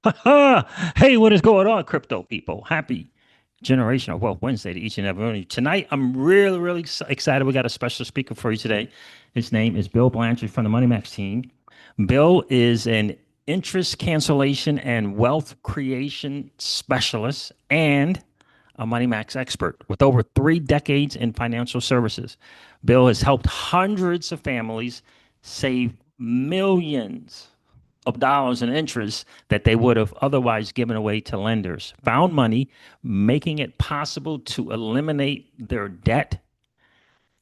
Hey, what is going on, crypto people? Happy Generational Wealth Wednesday to each and every one of you. Tonight, I'm really excited. We got a special speaker for you today. His name is Bill Blanchard from the MoneyMax team. Bill is an interest cancellation and wealth creation specialist and a MoneyMax expert with over 3 decades in financial services. Bill has helped hundreds of families save millions of dollars in interest that they would have otherwise given away to lenders. Found money, making it possible to eliminate their debt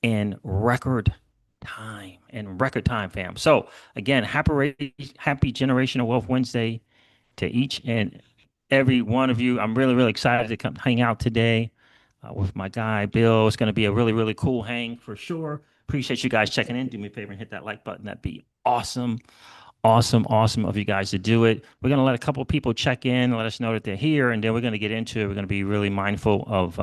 in record time, fam. So again, happy Generational Wealth Wednesday to each and every one of you. I'm really excited to come hang out today with my guy Bill. It's going to be a really cool hang for sure. Appreciate you guys checking in. Do me a favor and hit that like button. That'd be awesome. Awesome of you guys to do it. We're going to let a couple of people check in, let us know that they're here, and then we're going to get into it. We're going to be really mindful of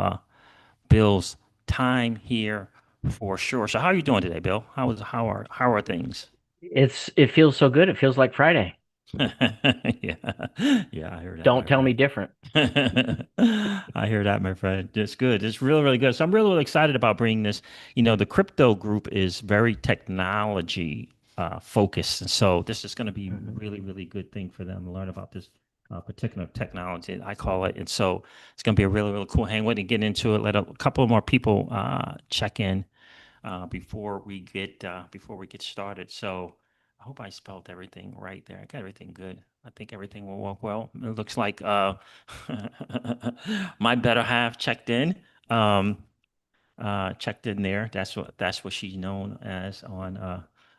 Bill's time here for sure. So how are you doing today, Bill? How are things? It feels so good. It feels like Friday. Yeah. Yeah, I heard that, Don't my tell me friend. different. I hear that, my friend. It's good. It's really good. So I'm really excited about bringing this. The crypto group is very technology focused, and so this is going to be Mhm. really good thing for them to learn about this particular technology, I call it. And so it's going to be a really cool hang. We're going to get into it. Let a couple more people check in before we get started. So I hope I spelled everything right there. I got everything good. I think everything will work well. It looks like my better half um checked in there. That's what she's known as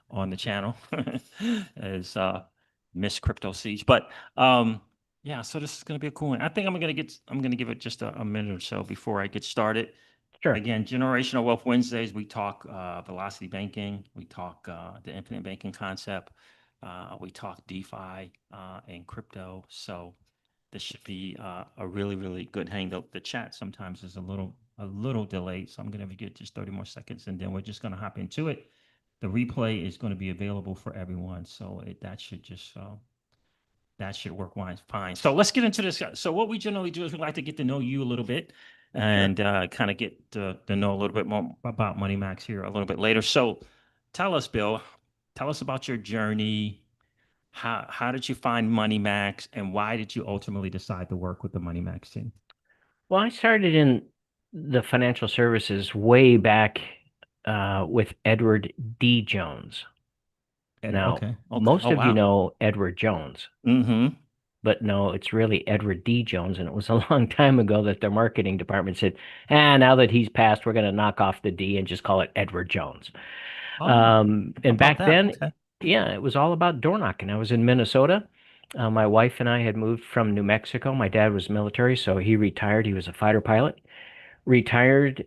on the channel as Miss Crypto Siege. But yeah, so this is gonna be a cool one. I think I'm gonna give it just a minute or so before I get started. Sure. Again, Generational Wealth Wednesdays, we talk velocity banking, we talk the infinite banking concept, we talk DeFi and crypto. So this should be a really good hang. The chat sometimes is a little delayed, so I'm gonna get just 30 more seconds, and then we're just gonna hop into it. The replay is going to be available for everyone, so that should work fine. So let's get into this. So what we generally do is we like to get to know you a little bit Sure. and kind of get to know a little bit more about Money Max here a little bit later. So tell us, Bill, tell us about your journey. How did you find Money Max, and why did you ultimately decide to work with the Money Max team? Well, I started in the financial services way back with Edward D. Jones. Now, Okay. most Oh of you wow. know Edward Jones, Mm-hmm. but no, it's really Edward D. Jones. And it was a long time ago that their marketing department said, now that he's passed, we're going to knock off the D and just call it Edward Jones. Oh, how And about back that? then, Okay. yeah, it was all about door knocking. I was in Minnesota. My wife and I had moved from New Mexico. My dad was military, so he retired. He was a fighter pilot. Retired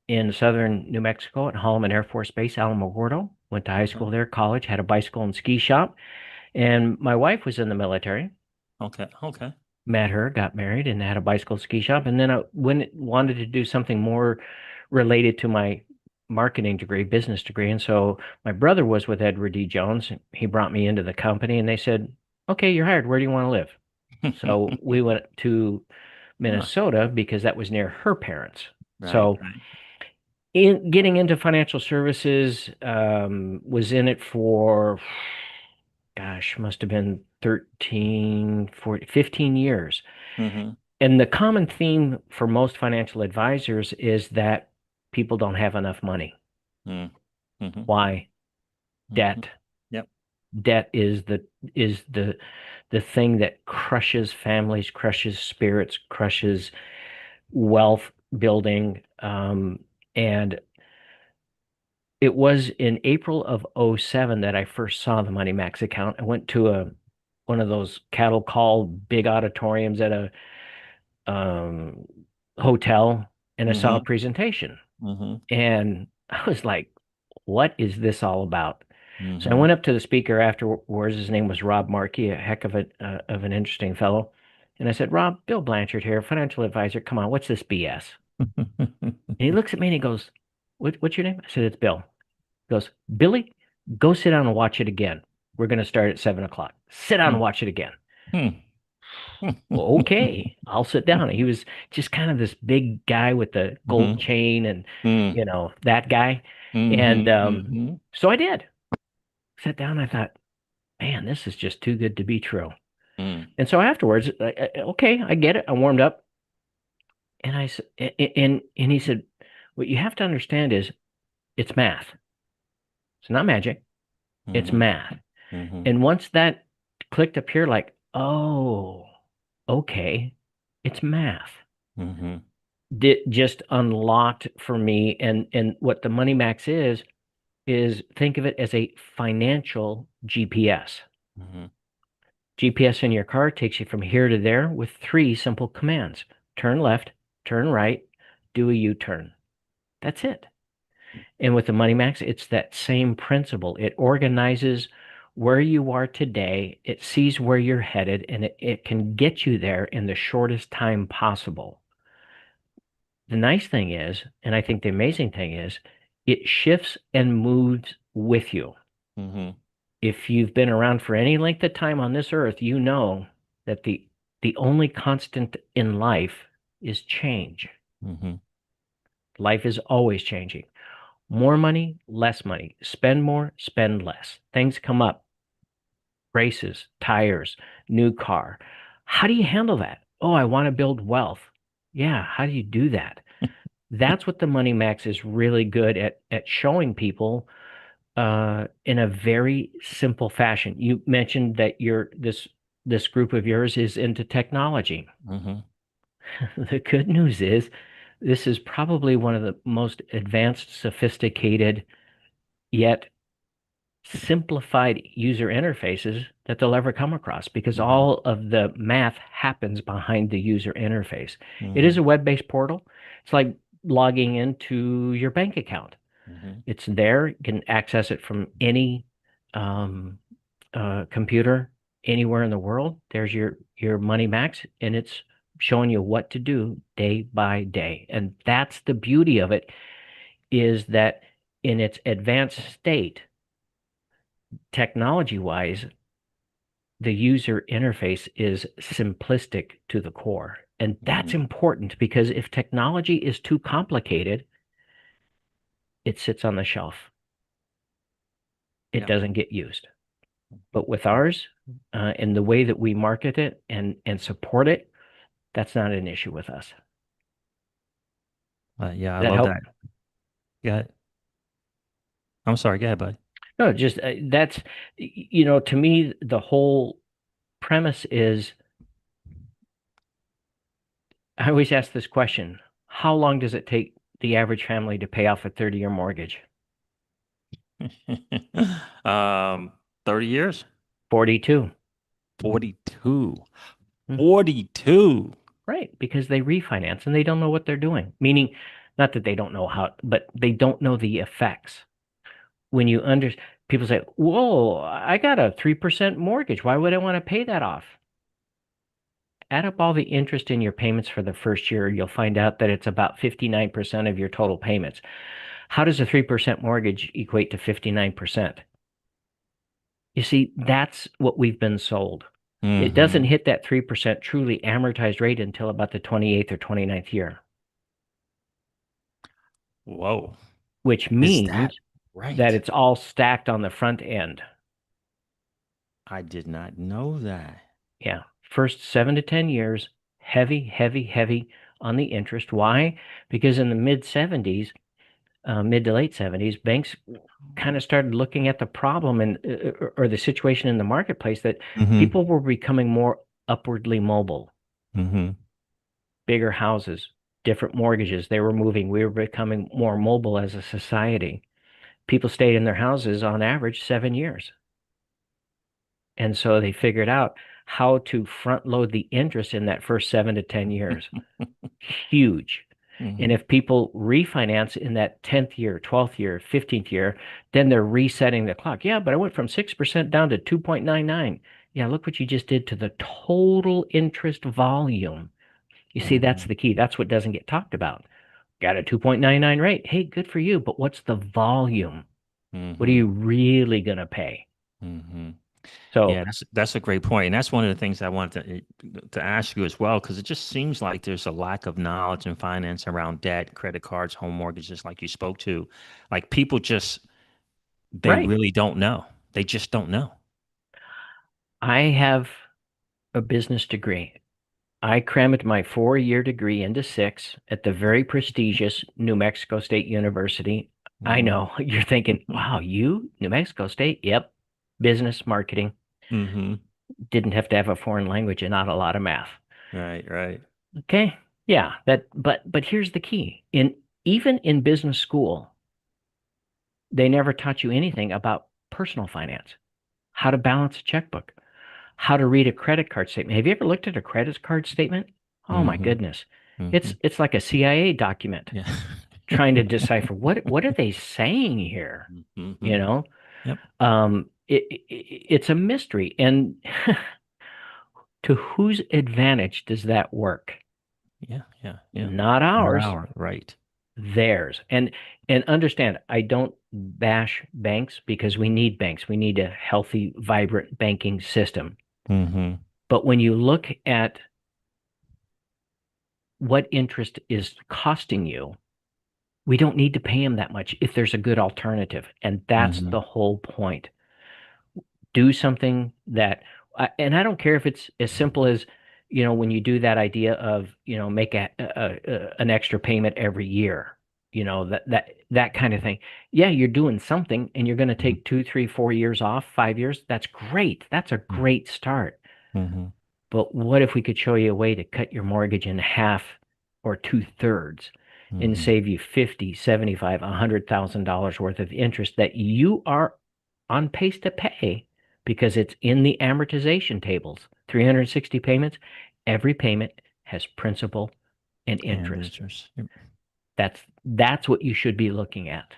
in southern New Mexico at Holloman Air Force Base, Alamogordo. Went to high Okay. school there, college, had a bicycle and ski shop. And my wife was in the military. Okay. Met her, got married, and had a bicycle ski shop. And then I wanted to do something more related to my marketing degree, business degree. And so my brother was with Edward D. Jones. He brought me into the company, and they said, "Okay, you're hired. Where do you want to live?" So we went to Huh. Minnesota because that was near her parents. Right. So Right. in getting into financial services, was in it for, gosh, must have been 13, 14, 15 years. Mm-hmm. And the common theme for most financial advisors is that people don't have enough money. Mm-hmm. Why? Mm-hmm. Debt. Yep. Debt is the thing that crushes families, crushes spirits, crushes wealth building. And it was in April of '07 that I first saw the Money Max account. I went to a one of those cattle call big auditoriums at a um, hotel, and I saw a Mm-hmm. presentation. Mm-hmm. And I was like, what is this all about? So I Mm-hmm. went up to the speaker afterwards. His name was Rob Markey, a heck of an interesting fellow. And I said, Rob, Bill Blanchard here, financial advisor. Come on, what's this BS? And he looks at me and he goes, what's your name? I said, it's Bill. He goes, Billy, go sit down and watch it again. We're going to start at 7 o'clock. Sit down and watch it again. Hmm. Well, okay, I'll sit down. He was just kind of this big guy with the gold Mm-hmm. chain and, Mm-hmm. that guy. And Mm-hmm. so I did. Sat down. I thought, man, this is just too good to be true. Mm-hmm. And so afterwards, okay, I get it. I warmed up, and I said, and he said, what you have to understand is it's math. It's not magic. It's Mm-hmm. math. Mm-hmm. And once that clicked up here, like, oh, okay, it's math. Mm-hmm. Did just unlocked for me. And what the Money Max is think of it as a financial GPS. Mm-hmm. GPS in your car takes you from here to there with three simple commands. Turn left, turn right, do a U-turn. That's it. And with the Money Max, it's that same principle. It organizes where you are today, it sees where you're headed, and it can get you there in the shortest time possible. The nice thing is, and I think the amazing thing is, it shifts and moves with you. Mm-hmm. If you've been around for any length of time on this earth, you know that the only constant in life is change. Mm-hmm. Life is always changing. More money, less money. Spend more, spend less. Things come up, braces, tires, new car. How do you handle that? Oh, I want to build wealth. Yeah, how do you do that? That's what the Money Max is really good at showing people in a very simple fashion. You mentioned that this group of yours is into technology. Mm-hmm. The good news is this is probably one of the most advanced, sophisticated, yet simplified user interfaces that they'll ever come across because Mm-hmm. all of the math happens behind the user interface. It is Mm-hmm. a web-based portal. It's like logging into your bank account. Mm-hmm. It's there. You can access it from any um, computer anywhere in the world. There's your Money Max, and it's showing you what to do day by day. And that's the beauty of it, is that in its advanced state, technology-wise, the user interface is simplistic to the core. And that's Mm-hmm. important because if technology is too complicated, it sits on the shelf. It Yep. doesn't get used. But with ours, and the way that we market it and support it, that's not an issue with us. Yeah, I That love help? that. Yeah. I'm sorry. Go ahead, bud. No, just that's, to me, the whole premise is I always ask this question: how long does it take the average family to pay off a 30-year mortgage? 30 years? 42. 42. Hmm. 42. Right, because they refinance and they don't know what they're doing. Meaning, not that they don't know how, but they don't know the effects. When you under People say, "Whoa, I got a 3% mortgage. Why would I want to pay that off?" Add up all the interest in your payments for the first year, you'll find out that it's about 59% of your total payments. How does a 3% mortgage equate to 59%? You see, that's what we've been sold. It doesn't Mm-hmm. hit that 3% truly amortized rate until about the 28th or 29th year, Whoa. which Is that means that right? it's all stacked on the front end. I did not know that. Yeah. First 7 to 10 years, heavy, heavy, heavy on the interest. Why? Because in the mid 70s, mid to late 70s, banks kind of started looking at the problem and or the situation in the marketplace that Mm-hmm. people were becoming more upwardly mobile, Mm-hmm. bigger houses, different mortgages. They were moving. We were becoming more mobile as a society. People stayed in their houses on average 7 years. And so they figured out how to front load the interest in that first 7 to 10 years. Huge. And Mm-hmm. if people refinance in that 10th year, 12th year, 15th year, then they're resetting the clock. Yeah, but I went from 6% down to 2.99. Yeah, look what you just did to the total interest volume. You see, that's Mm-hmm. the key. That's what doesn't get talked about. Got a 2.99 rate. Hey, good for you. But what's the volume? What are Mm-hmm. you really going to pay? Mm-hmm. Yeah, So, that's a great point, and that's one of the things I wanted to ask you as well, because it just seems like there's a lack of knowledge and finance around debt, credit cards, home mortgages, like you spoke to. Like people just they right. really don't know. They just don't know. I have a business degree. I crammed my 4-year degree into 6 at the very prestigious New Mexico State University. I Mm-hmm. know you're thinking, wow, New Mexico State? Yep. Business marketing. Mm-hmm. Didn't have to have a foreign language and not a lot of math. Right, right. Okay. Yeah, but here's the key. Even in business school, they never taught you anything about personal finance, how to balance a checkbook, how to read a credit card statement. Have you ever looked at a credit card statement? Oh my Mm-hmm. goodness. Mm-hmm. It's like a CIA document Yeah. trying to decipher what are they saying here? Mm-hmm. You know, Yep. it's a mystery. And to whose advantage does that work? Yeah, yeah, yeah. Not Not ours, hour, right. theirs. And understand, I don't bash banks because we need banks. We need a healthy, vibrant banking system. Mm-hmm. But when you look at what interest is costing you, we don't need to pay them that much if there's a good alternative. And that's Mm-hmm. the whole point. Do something that, and I don't care if it's as simple as, when you do that idea of, make an extra payment every year, that kind of thing. Yeah, you're doing something and you're going to take 2, 3, 4 years off, 5 years. That's great. That's a great start. Mm-hmm. But what if we could show you a way to cut your mortgage in half or 2/3 and Mm-hmm. save you 50, 75, $100,000 worth of interest that you are on pace to pay because it's in the amortization tables, 360 payments. Every payment has principal and And interest. interest. Yep. That's what you should be looking at.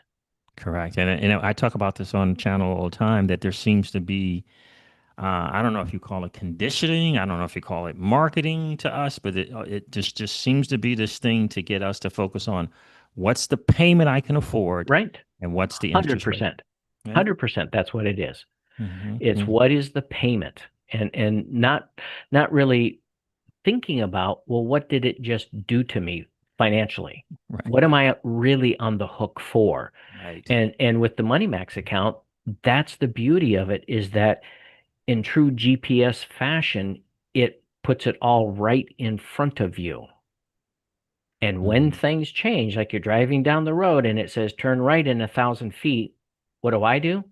Correct. And I talk about this on the channel all the time that there seems to be, I don't know if you call it conditioning, I don't know if you call it marketing to us, but it just seems to be this thing to get us to focus on what's the payment I can afford Right? and what's the interest rate. 100%. Yeah. 100%. That's what it is. Mm-hmm. It's Mm-hmm. what is the payment and not really thinking about, well, what did it just do to me financially? Right. What am I really on the hook for? Right. And with the MoneyMax account, that's the beauty of it is that in true GPS fashion, it puts it all right in front of you. And when Mm-hmm. things change, like you're driving down the road and it says turn right in 1,000 feet, what do?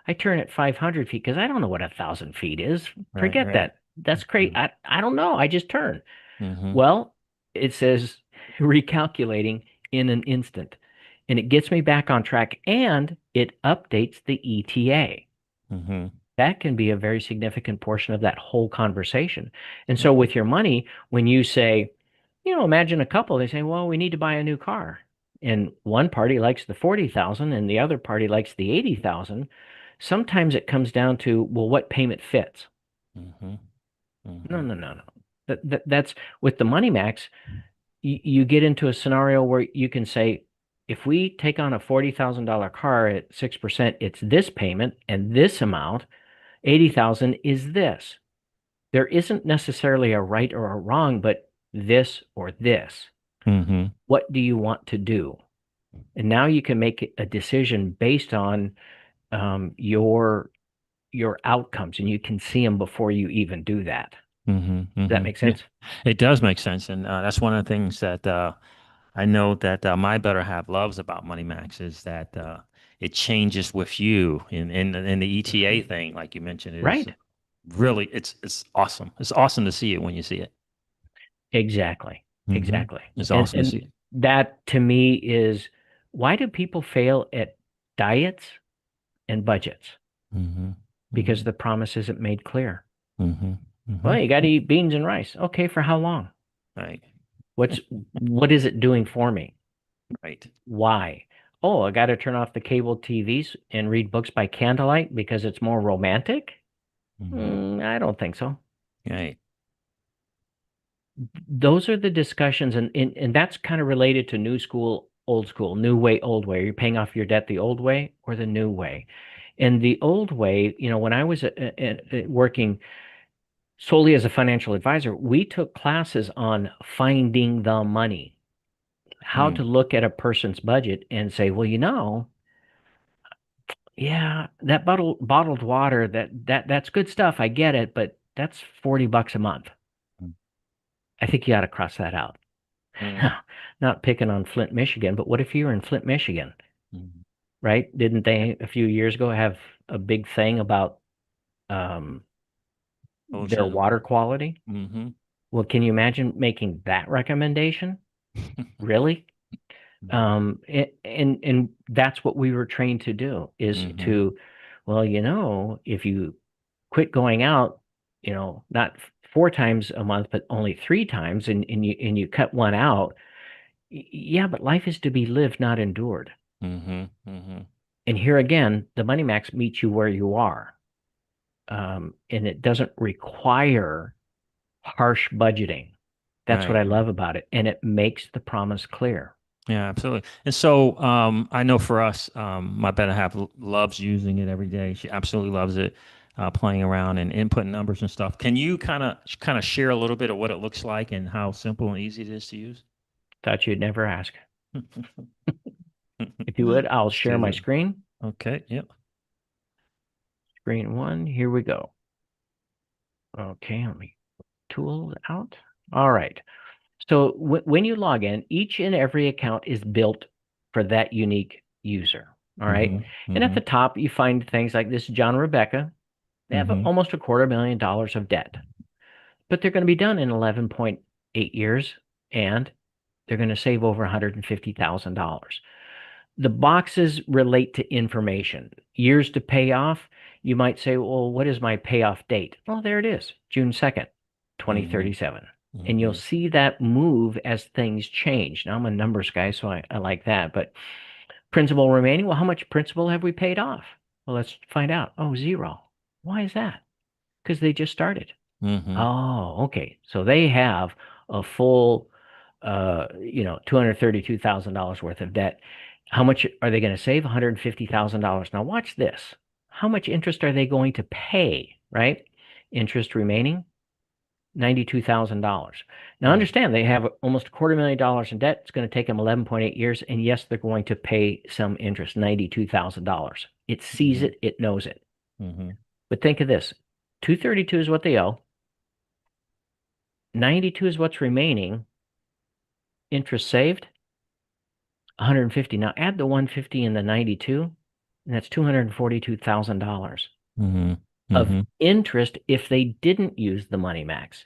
I turn at 500 feet because I don't know what 1,000 feet is. Right. Forget Right. that. That's great. I don't know. I just turn. Mm-hmm. Well, it says recalculating in an instant, and it gets me back on track and it updates the ETA. Mm-hmm. That can be a very significant portion of that whole conversation. And Yep. so with your money, when you say, imagine a couple, they say, well, we need to buy a new car. And one party likes the 40,000 and the other party likes the 80,000. Sometimes it comes down to, well, what payment fits? Mm-hmm. No, Mm-hmm. no, no, no. That's with the Money Max, you get into a scenario where you can say, if we take on a $40,000 car at 6%, it's this payment and this amount. 80,000 is this. There isn't necessarily a right or a wrong, but this or this. Mm-hmm. What do you want to do? And now you can make a decision based on your outcomes, and you can see them before you even do that. Mm-hmm. Does that Mm-hmm. make Yeah, sense? it does make sense, and that's one of the things that I know that my better half loves about Money Max is that it changes with you, and the ETA Mhm. thing, like you mentioned, is Right. really it's awesome. It's awesome to see it when you see it. Exactly. Mm-hmm. Exactly. It's And awesome to and see it. that to me is why do people fail at diets and budgets? Mm-hmm. Because Mm-hmm. the promise isn't made clear. Mm-hmm. Mm-hmm. Well, you got to eat beans and rice. Okay, for how long? Right. What is it doing for me? Right. Why? Oh, I got to turn off the cable TVs and read books by candlelight because it's more romantic? Mm-hmm. I don't think so. Right. Those are the discussions, and that's kind of related to new school, old school, new way, old way. Are you paying off your debt the old way or the new way? And the old way, when I was working solely as a financial advisor, we took classes on finding the money, how to Mm, look at a person's budget and say, well, yeah, that bottled water, that's good stuff. I get it, but that's $40 a month. mm, I think you ought to cross that out. mm, Not picking on Flint, Michigan, but what if you were in Flint, Michigan, mm. right? Didn't they a few years ago have a big thing about um, their Ocean. water quality? Mm-hmm. Well, can you imagine making that recommendation? Really? And that's what we were trained to do is Mm-hmm. to, well, if you quit going out, not four times a month, but only three times, and you cut one out, yeah, but life is to be lived, not endured. Mm-hmm. Mm-hmm. And here again, the Money Max meets you where you are. And it doesn't require harsh budgeting. That's what Right. I love about it. And it makes the promise clear. Yeah, absolutely. And so I know for us, my better half loves using it every day. She absolutely loves it, playing around and inputting numbers and stuff. Can you kind of share a little bit of what it looks like and how simple and easy it is to use? Thought you'd never ask. If you would, I'll Let's share do my that. screen. Okay. Yep. Screen one, here we go. Okay, let me tool out. All right. So when you log in, each and every account is built for that unique user. All right. Mm-hmm. And at Mm-hmm. the top, you find things like this John and Rebecca. They have Mm-hmm. almost $250,000 of debt, but they're going to be done in 11.8 years and they're going to save over $150,000. The boxes relate to information. Years to pay off. You might say, well, what is my payoff date? Well, there it is, June 2nd, Mm-hmm. 2037. And you'll Mm-hmm. see that move as things change. Now, I'm a numbers guy, so I like that. But principal remaining, well, how much principal have we paid off? Well, let's find out. Oh, zero. Why is that? Because they just started. Mm-hmm. Oh, okay. So they have a full, $232,000 worth of debt. How much are they going to save? $150,000. Now watch this. How much interest are they going to pay, right? Interest remaining, $92,000. Now Mm-hmm. understand they have almost $250,000 in debt. It's going to take them 11.8 years. And yes, they're going to pay some interest, $92,000. It sees it, it knows it. Mm-hmm. But think of this. 232 is what they owe. 92 is what's remaining. Interest saved, 150. Now add the 150 and the 92, and that's $242,000 Mm-hmm. of Mm-hmm. interest if they didn't use the Money Max.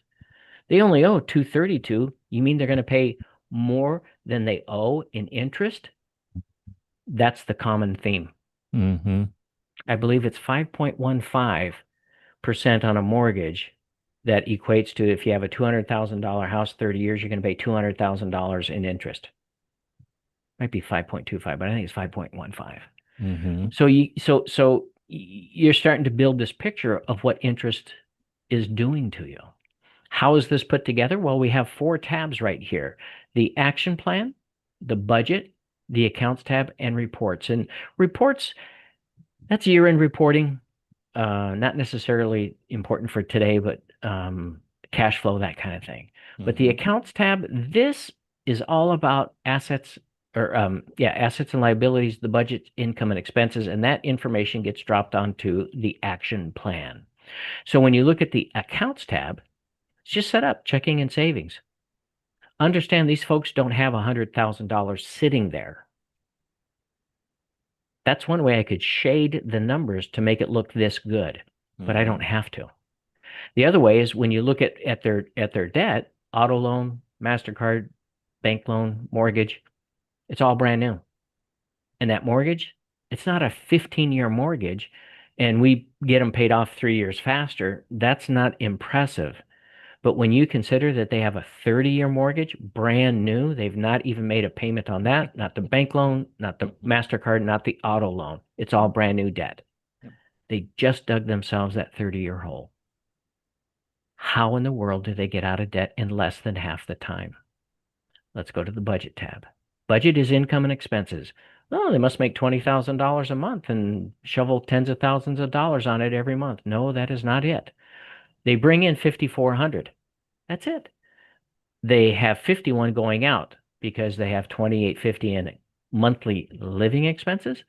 They only owe 232. You mean they're going to pay more than they owe in interest? That's the common theme. Mm-hmm. I believe it's 5.15% on a mortgage that equates to if you have a $200,000 house, 30 years, you're going to pay $200,000 in interest. Might be 5.25, but I think it's 5.15. Mm-hmm. So you're starting to build this picture of what interest is doing to you. How is this put together? Well, we have four tabs right here. The action plan, the budget, the accounts tab, and reports. And reports, that's year-end reporting. Not necessarily important for today, but cash flow, that kind of thing. But the Mm-hmm. accounts tab, this is all about assets or assets and liabilities, the budget, income, and expenses, and that information gets dropped onto the action plan. So when you look at the accounts tab, it's just set up checking and savings. Understand these folks don't have $100,000 sitting there. That's one way I could shade the numbers to make it look this good, but I Mm-hmm. don't have to. The other way is when you look at their debt, auto loan, MasterCard, bank loan, mortgage, it's all brand new. And that mortgage, it's not a 15-year mortgage and we get them paid off 3 years faster. That's not impressive. But when you consider that they have a 30-year mortgage, brand new, they've not even made a payment on that, not the bank loan, not the Mm-hmm. MasterCard, not the auto loan. It's all brand new debt. Yep. They just dug themselves that 30-year hole. How in the world do they get out of debt in less than half the time? Let's go to the budget tab. Budget is income and expenses. Oh, they must make $20,000 a month and shovel tens of thousands of dollars on it every month. No, that is not it. They bring in 5,400. That's it. They have 51 going out because they have 2850 in monthly living expenses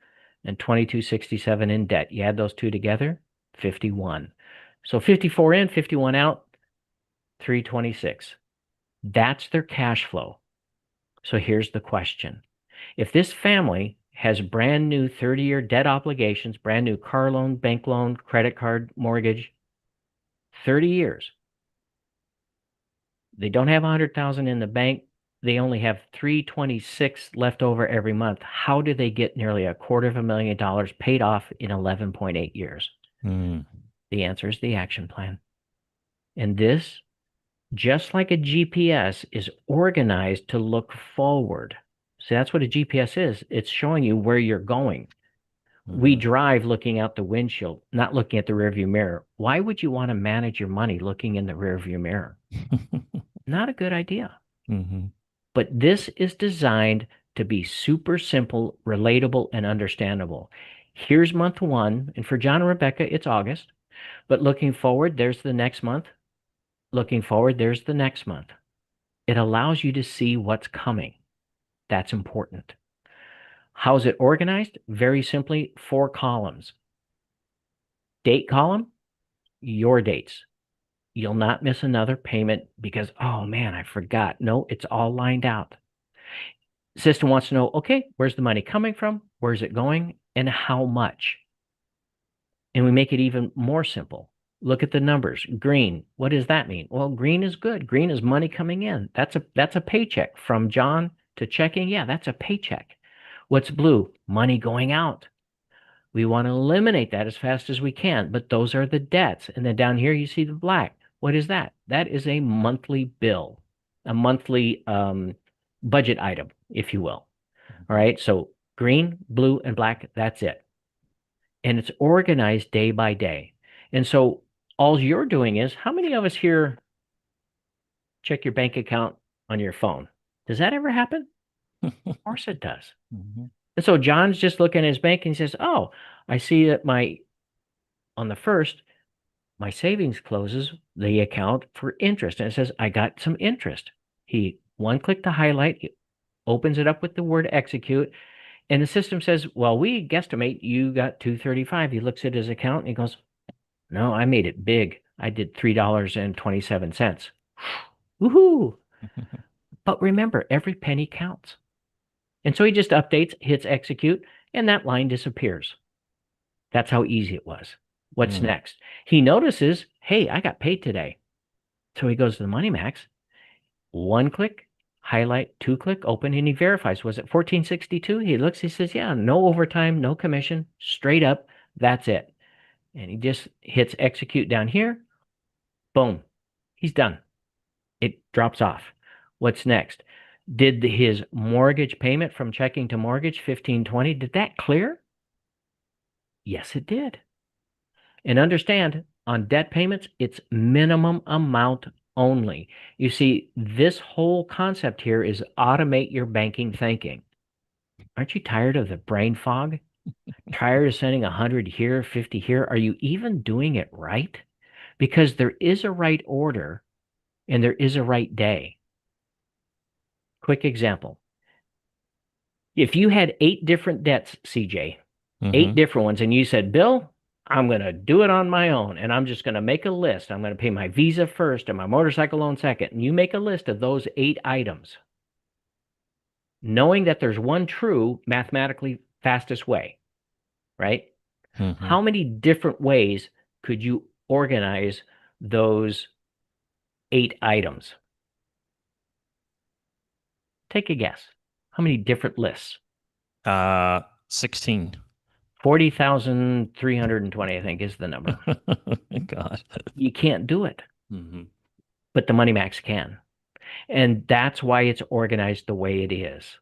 and 2267 in debt. You add those two together, 51. So 54 in, 51 out, 326. That's their cash flow. So here's the question. If this family has brand new 30-year debt obligations, brand new car loan, bank loan, credit card, mortgage, 30 years, they don't have 100,000 in the bank. They only have 326 left over every month. How do they get nearly $250,000 paid off in 11.8 years? Mm. The answer is the action plan. And this, just like a GPS, is organized to look forward. See, that's what a GPS is. It's showing you where you're going. We Mhm. drive looking out the windshield, not looking at the rearview mirror. Why would you want to manage your money looking in the rearview mirror? Not a good idea. Mhm. But this is designed to be super simple, relatable, and understandable. Here's month one. And for John and Rebecca, it's August. But looking forward, there's the next month. Looking forward, there's the next month. It allows you to see what's coming. That's important. How's it organized? Very simply, 4 columns. Date column, your dates. You'll not miss another payment because, oh man, I forgot. No, it's all lined out. System wants to know, okay, where's the money coming from? Where's it going? And how much? And we make it even more simple. Look at the numbers. Green. What does that mean? Well, green is good. Green is money coming in. That's a paycheck from John to checking. Yeah, that's a paycheck. What's blue? Money going out. We want to eliminate that as fast as we can, but those are the debts. And then down here you see the black. What is that? That is a monthly bill, a monthly budget item, if you will. All right. So green, blue, and black, that's it. And it's organized day by day. And so all you're doing is, how many of us here check your bank account on your phone? Does that ever happen? Of course it does. Mhm. And so John's just looking at his bank and he says, oh, I see that on the first, my savings closes the account for interest. And it says, I got some interest. He one click to highlight, he opens it up with the word execute. And the system says, well, we guesstimate you got 235. He looks at his account and he goes, no, I made it big. I did $3.27. Woohoo. But remember, every penny counts. And so he just updates, hits execute, and that line disappears. That's how easy it was. What's Mm. next? He notices, hey, I got paid today. So he goes to the MoneyMax, one click, highlight, two click, open, and he verifies. Was it 1462? He looks, he says, yeah, no overtime, no commission, straight up. That's it. And he just hits execute down here. Boom. He's done. It drops off. What's next? Did his mortgage payment from checking to mortgage 1520, did that clear? Yes, it did. And understand, on debt payments, it's minimum amount only. You see, this whole concept here is automate your banking thinking. Aren't you tired of the brain fog? Tired of sending 100 here, 50 here? Are you even doing it right? Because there is a right order and there is a right day. Quick example. If you had 8 different debts, CJ, 8 different ones, and you said, Bill, I'm going to do it on my own, and I'm just going to make a list. I'm going to pay my Visa first and my motorcycle loan second. And you make a list of those 8 items, knowing that there's one true mathematically fastest way, right? Mhm. How many different ways could you organize those 8 items? Take a guess. How many different lists? 16. 40,320, I think, is the number. God. You can't do it, Mhm. but the MoneyMax can. And that's why it's organized the way it is.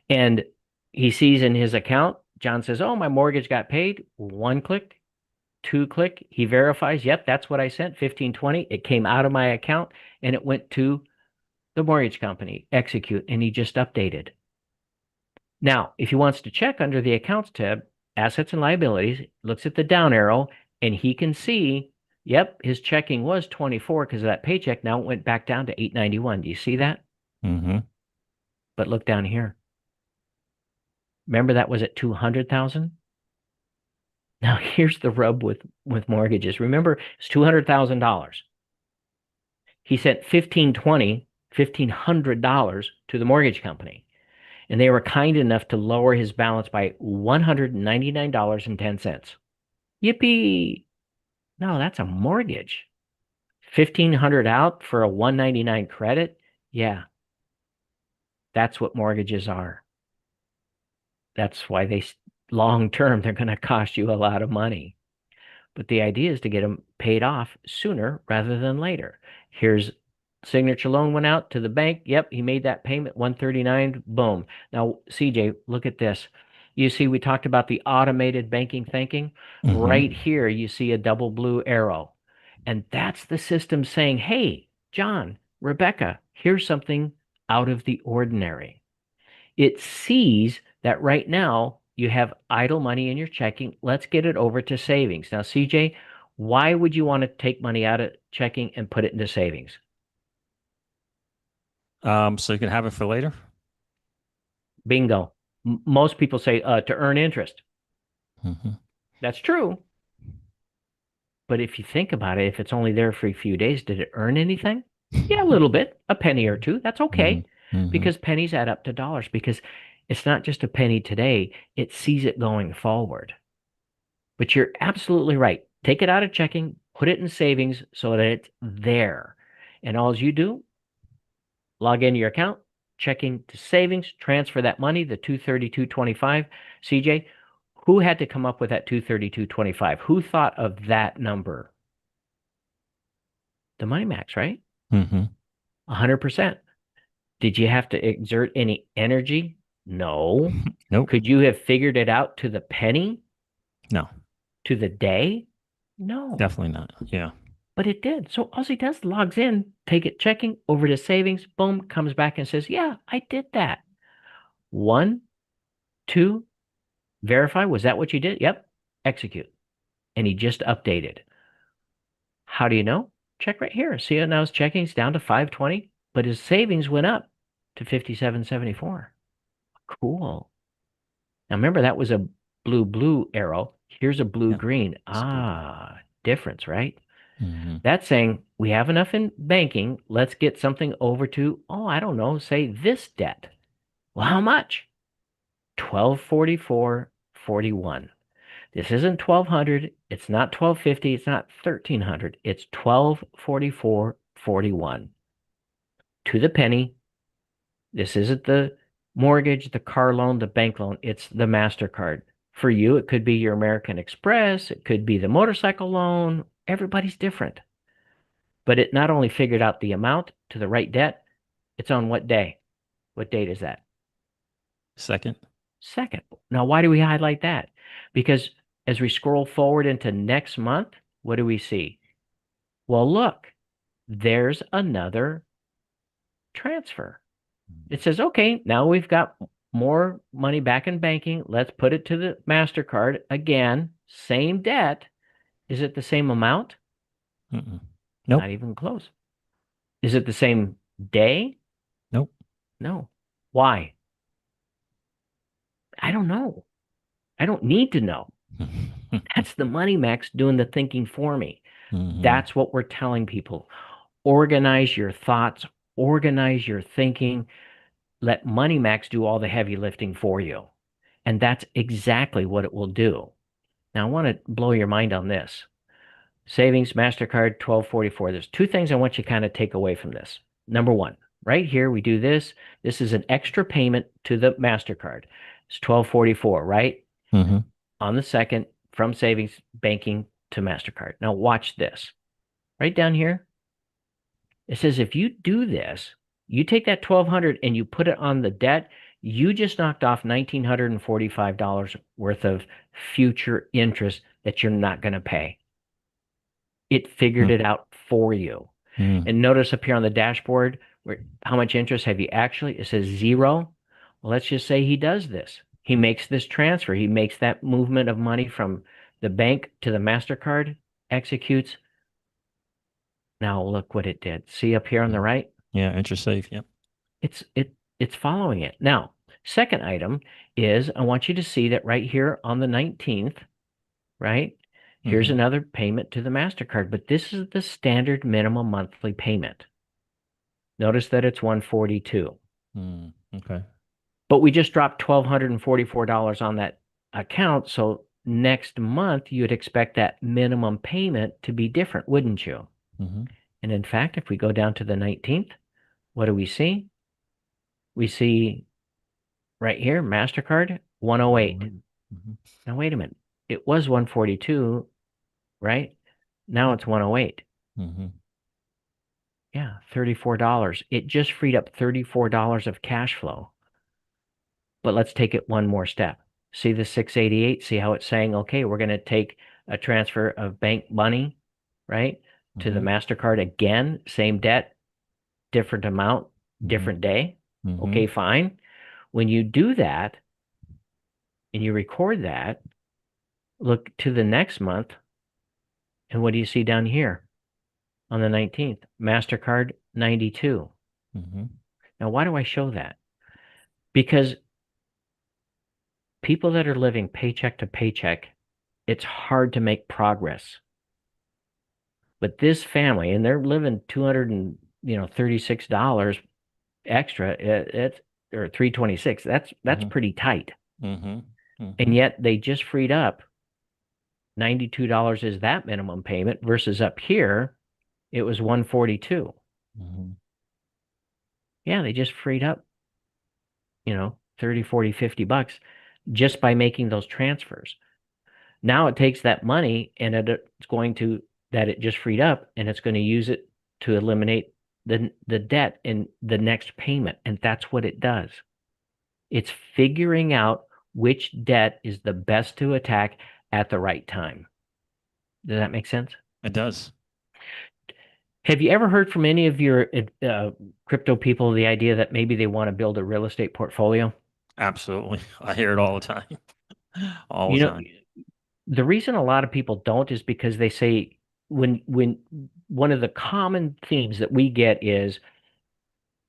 And he sees in his account, John says, oh, my mortgage got paid. One click, two click. He verifies, yep, that's what I sent, 1520. It came out of my account and it went to the mortgage company, execute, and he just updated. Now, if he wants to check under the accounts tab, assets and liabilities, looks at the down arrow, and he can see, yep, his checking was 24 because of that paycheck. Now it went back down to 891. Do you see that? Mm-hmm. But look down here. Remember that was at 200,000? Now here's the rub with mortgages. Remember, it's $200,000. He sent 1520, $1,500 to the mortgage company, and they were kind enough to lower his balance by $199.10. Yippee! No, that's a mortgage. 1,500 out for a 199 credit? Yeah, that's what mortgages are. That's why long term they're going to cost you a lot of money. But the idea is to get them paid off sooner rather than later. Here's signature loan went out to the bank. Yep, he made that payment, 139, boom. Now, CJ, look at this. You see, we talked about the automated banking thinking. Right Mm-hmm. here, you see a double blue arrow. And that's the system saying, hey, John, Rebecca, here's something out of the ordinary. It sees that right now you have idle money in your checking. Let's get it over to savings. Now, CJ, why would you want to take money out of checking and put it into savings? So you can have it for later. Bingo. Most people say to earn interest. Mm-hmm. That's true. But if you think about it, if it's only there for a few days, did it earn anything? Yeah, a little bit, a penny or two. That's Mm-hmm. okay Mm-hmm. because pennies add up to dollars because it's not just a penny today, it sees it going forward. But you're absolutely right. Take it out of checking, put it in savings so that it's there. And all you do, log into your account, checking to savings, transfer that money, the 232.25. CJ, who had to come up with that 232.25? Who thought of that number? The MoneyMax, right? Mm-hmm. 100%. Did you have to exert any energy? No. Nope. Could you have figured it out to the penny, No, to the day? No. definitely not. Yeah. But it did. So all he does, logs in, take it checking over to savings, boom, comes back and says, yeah, I did that. One, two, verify. Was that what you did? Yep. Execute. And he just updated. How do you know? Check right here. See how now his checking's down to 520, but his savings went up to 5774. Cool. Now remember that was a blue arrow. Here's a blue Yeah. green. It's blue green. Ah, difference, right? Mm-hmm. That's saying we have enough in banking. Let's get something over to, oh, I don't know, say this debt. Well, how much? 1244.41. This isn't 1200. It's not 1250. It's not 1300. It's 1244.41 to the penny. This isn't the mortgage, the car loan, the bank loan. It's the MasterCard. For you, it could be your American Express. It could be the motorcycle loan. Everybody's different. But it not only figured out the amount to the right debt, it's on what day? What date is that? Second. Second. Now, why do we highlight that? Because as we scroll forward into next month, what do we see? Well, look, there's another transfer. It says, okay, now we've got more money back in banking. Let's put it to the MasterCard. Again, same debt. Is it the same amount? Mm-mm. Not Nope. even close. Is it the same day? Nope. No. Why? I don't know. I don't need to know. That's the money max doing the thinking for me. Mm-hmm. That's what we're telling people. Organize your thoughts, organize your thinking, let money max do all the heavy lifting for you. And that's exactly what it will do. Now, I want to blow your mind on this. Savings, MasterCard, 1244. There's two things I want you to kind of take away from this. Number one, right here, we do this. This is an extra payment to the MasterCard. It's 1244, right? Mm-hmm. On the second, from savings banking to MasterCard. Now, watch this. Right down here, it says if you do this, you take that 1200 and you put it on the debt, you just knocked off $1,945 worth of future interest that you're not going to pay. It figured it out for you. Mm-hmm. And notice up here on the dashboard, how much interest have you actually? It says zero. Well, let's just say he does this. He makes this transfer. He makes that movement of money from the bank to the MasterCard, executes. Now look what it did. See up here on the Mm. right? Yeah, interest safe. Yep. It's following it. Now, second item is I want you to see that right here on the 19th, right? Here's Mm-hmm. another payment to the MasterCard, but this is the standard minimum monthly payment. Notice that it's 142. Mm. Okay. But we just dropped $1,244 on that account, so next month you'd expect that minimum payment to be different, wouldn't you? Mm-hmm. And in fact, if we go down to the 19th, what do we see? We see right here, MasterCard, 108. Mm-hmm. Now, wait a minute. It was 142, right? Now it's 108. Mm-hmm. Yeah, $34. It just freed up $34 of cash flow. But let's take it one more step. See the 688? See how it's saying, okay, we're going to take a transfer of bank money, right, to the Mm-hmm. MasterCard again, same debt, different amount, Mm-hmm. different day. Mm-hmm. Okay, fine. When you do that and you record that, look to the next month, and what do you see down here on the 19th? MasterCard 92. Mm-hmm. Now, why do I show that? Because people that are living paycheck to paycheck, it's hard to make progress. But this family, and they're living 200 and $36 extra, it's or 326. That's Mm-hmm. pretty tight. Mm-hmm. And Mm-hmm. yet they just freed up $92 is that minimum payment versus up here it was 142. Mm-hmm. Yeah, they just freed up, 30, 40, $50 just by making those transfers. Now it takes that money and it's going to that it just freed up and it's going to use it to eliminate the debt in the next payment. And that's what it does. It's figuring out which debt is the best to attack at the right time. Does that make sense? It does. Have you ever heard from any of your crypto people the idea that maybe they want to build a real estate portfolio? Absolutely. I hear it all the time. All You the know, time. the reason a lot of people don't is because they say when one of the common themes that we get is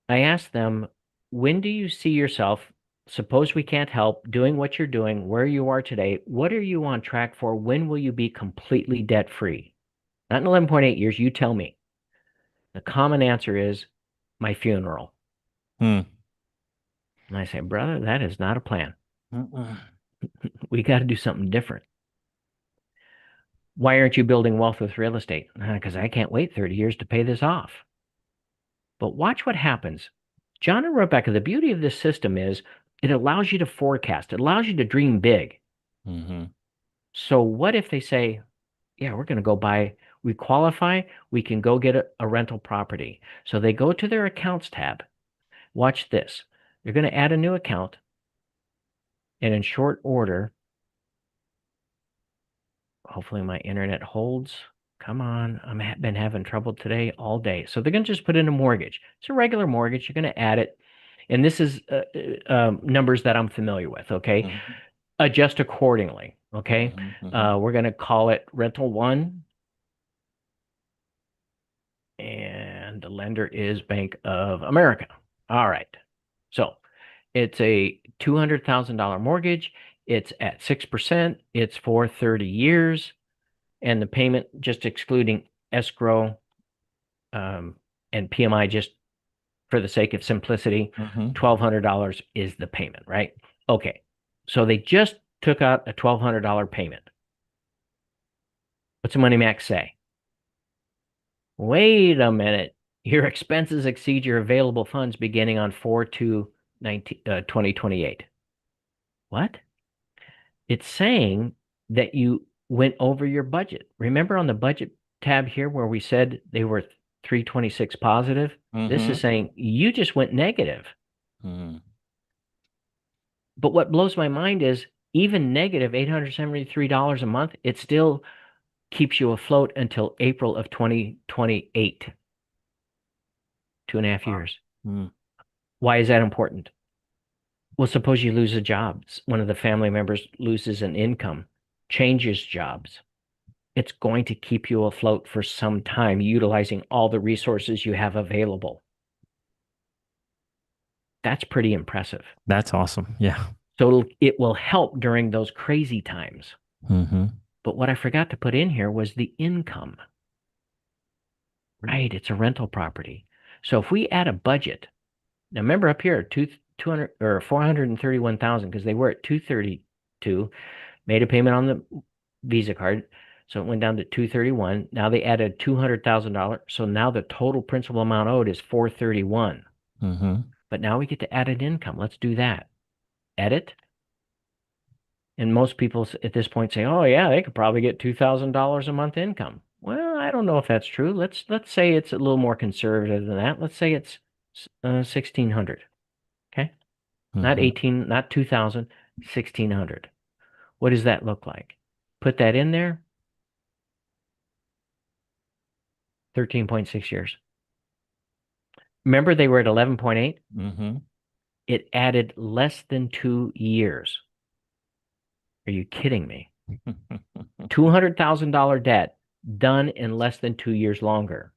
I ask them, when do you see yourself, suppose we can't help, doing what you're doing, where you are today, what are you on track for? When will you be completely debt free? Not in 11.8 years, you tell me. The common answer is my funeral. Hmm. And I say, brother, that is not a plan. Mm-mm. We got to do something different. Why aren't you building wealth with real estate? Because I can't wait 30 years to pay this off. But watch what happens. John and Rebecca, the beauty of this system is it allows you to forecast, it allows you to dream big. Mm-hmm. So, what if they say, yeah, we're going to go buy, we qualify, we can go get a rental property. So, they go to their accounts tab. Watch this. They're going to add a new account. And in short order, hopefully my internet holds. Come on. I've been having trouble today all day. So, they're going to just put in a mortgage. It's a regular mortgage. You're going to add it. And this is numbers that I'm familiar with. Okay. Mm-hmm. Adjust accordingly. Okay. Mm-hmm. Mm-hmm. We're going to call it rental one. And the lender is Bank of America. All right. So it's a $200,000 mortgage. It's at 6%. It's for 30 years. And the payment, just excluding escrow and PMI, just for the sake of simplicity, Mm-hmm. $1,200 is the payment, right? Okay. So they just took out a $1,200 payment. What's the MoneyMax say? Wait a minute. Your expenses exceed your available funds beginning on 4/2/2028. What? It's saying that you went over your budget. Remember on the budget tab here where we said they were 326 positive? This Mm-hmm. is saying you just went negative. Mm-hmm. But what blows my mind is even negative $873 a month, it still keeps you afloat until April of 2028, 2.5 Wow. years. Mm. Why is that important? Well, suppose you lose a job. One of the family members loses an income, changes jobs. It's going to keep you afloat for some time, utilizing all the resources you have available. That's pretty impressive. That's awesome. Yeah. So it will help during those crazy times. Mm-hmm. But what I forgot to put in here was the income. Right, it's a rental property. So if we add a budget, now remember up here, 200 or 431,000 because they were at 232, made a payment on the Visa card. So it went down to 231. Now they added $200,000. So now the total principal amount owed is 431. Mm-hmm. But now we get to add an income. Let's do that. Edit. And most people at this point say, "Oh yeah, they could probably get $2,000 a month income." Well, I don't know if that's true. Let's say it's a little more conservative than that. Let's say it's 1,600. Okay? Not Mm-hmm. 18, not 2,000, 1,600. What does that look like? Put that in there, 13.6 years. Remember they were at 11.8? Mm-hmm. It added less than 2 years. Are you kidding me? $200,000 debt done in less than 2 years longer.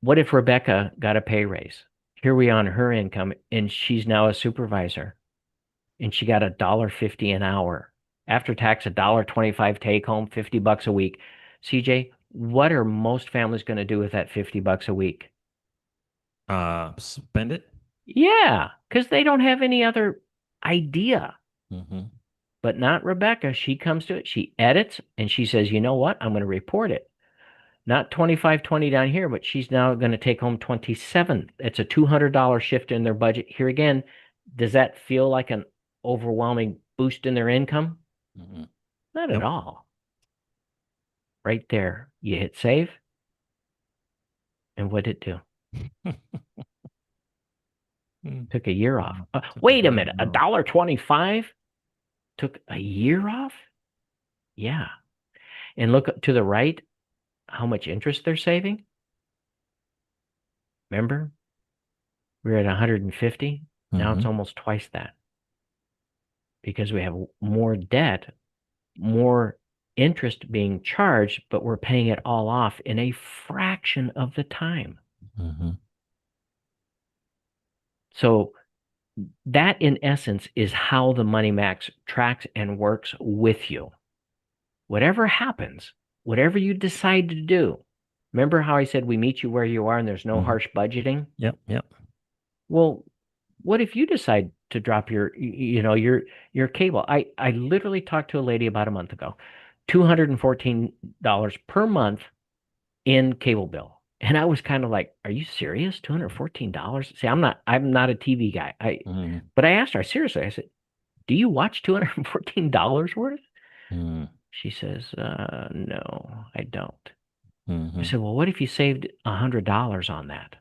What if Rebecca got a pay raise? Here we on her income, and she's now a supervisor, and she got $1.50 an hour. After tax, $1.25 take home, $50 a week. CJ, what are most families going to do with that $50 a week? Spend it. Yeah, because they don't have any other idea. Mm-hmm. But not Rebecca. She comes to it, she edits, and she says, you know what? I'm going to report it. Not 25.20 down here, but she's now going to take home 27. It's a $200 shift in their budget. Here again, does that feel like an overwhelming boost in their income? Mm-hmm. Not at Nope. all. Right there, you hit save, and what did it do? Mm. Took a year off. Took a Wait a whole minute, a year off. dollar 25 took a year off? Yeah. And look to the right, how much interest they're saving. Remember, we are at 150. Now Mm-hmm. it's almost twice that because we have more debt, more interest being charged, but we're paying it all off in a fraction of the time. Mm-hmm. So that in essence is how the MoneyMax tracks and works with you. Whatever happens, whatever you decide to do. Remember how I said we meet you where you are and there's no Mm-hmm. harsh budgeting? Yep. Yep. Well, what if you decide to drop your cable? I literally talked to a lady about a month ago. $214 per month in cable bill. And I was kind of like, are you serious? $214? See, I'm not a TV guy. Mm-hmm. But I asked her seriously, I said, do you watch $214 worth? Mm-hmm. She says, no, I don't. I Mm-hmm. said, well, what if you saved $100 on that?